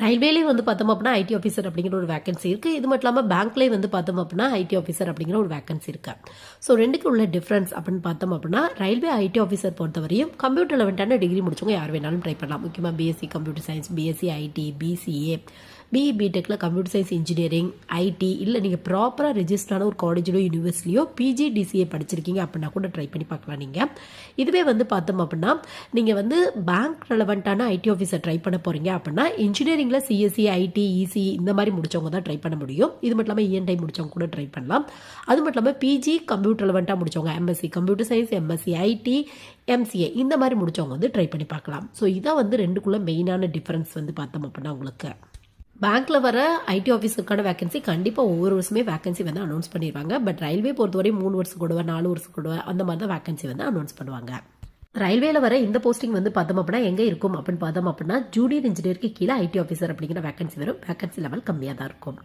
ரயில்வேலேயே வந்து பார்த்தோம் அப்படின்னா ஐடி ஆஃபீஸர் அப்படிங்கிற ஒரு வேகன்சி இருக்குது. இது மட்டும் இல்லாமல் பேங்க்லேயே வந்து பார்த்தோம் அப்படின்னா ஐடி ஆஃபீஸர் அப்படிங்கிற ஒரு வேகன்சி இருக்குது. ஸோ ரெண்டுக்கு உள்ள டிஃப்ரென்ஸ் அப்படின்னு பார்த்தோம் அப்படின்னா ரயில்வே ஐடி ஆஃபீஸர் பொறுத்தவரையும் கம்ப்யூட்டர் லெவன்ட்டான டிகிரி முடிச்சவங்க யார் வேணாலும் ட்ரை பண்ணலாம். முக்கியமாக BSc computer science, BSc IT, BCA, BE பிடெக்கில் கம்ப்யூட்டர் சயின்ஸ் இன்ஜினியரிங், ஐடி, இல்லை நீங்கள் ப்ராப்பராக ரெஜிஸ்டரான ஒரு காலேஜிலோ யூனிவர்சிட்டியோ பிஜிடிசிஏ படிச்சிருக்கீங்க அப்படின்னா கூட ட்ரை பண்ணி பார்க்கலாம். நீங்கள் இதுவே வந்து பார்த்தோம் அப்படின்னா நீங்கள் வந்து பேங்க் ரெலவெண்ட்டான ஐடி ஆஃபீஸர் ட்ரை பண்ண போகிறீங்க அப்படின்னா இன்ஜினியரிங்கில் சிஎஸ்சி, ஐடி, இசி இந்த மாதிரி முடிச்சவங்க தான் ட்ரை பண்ண முடியும். இது மட்டும் இல்லாமல் இஎன்ஐ முடிச்சவங்க கூட ட்ரை பண்ணலாம். அது மட்டும் இல்லாமல் பிஜி கம்ப்யூட்டர் ரெலவெண்ட்டாக முடிச்சவங்க MSc computer science, MSc IT, MCA இந்த மாதிரி முடிச்சவங்க வந்து ட்ரை பண்ணி பார்க்கலாம். ஸோ இதான் வந்து ரெண்டுக்குள்ள மெயினான டிஃபரன்ஸ் வந்து பார்த்தோம் அப்படின்னா உங்களுக்கு பேங்க்ல வர ஐடி ஆஃபீஸருக்கான வேகன்சி கண்டிப்பாக ஒவ்வொரு வருஷமே வேகன்சி வந்து அனௌன்ஸ் பண்ணிடுவாங்க. பட் ரயில்வே பொறுத்தவரை 3 வருஷம் கூடவா 4 வருஷம் கூடவா அந்த மாதிரி தான் வேகன்சி வந்து அனௌன்ஸ் பண்ணுவாங்க. ரயில்வேல வர இந்த போஸ்டிங் வந்து பார்த்தோம் அப்படின்னா எங்கே இருக்கும் அப்படின்னு பார்த்தோம் அப்படின்னா ஜூனியர் இன்ஜினியருக்கு கீழே ஐடி ஆஃபீஸர் அப்படிங்கிற வேகன்சி வரும். வேகன்சி லெவல் கம்மியாக தான் இருக்கும்.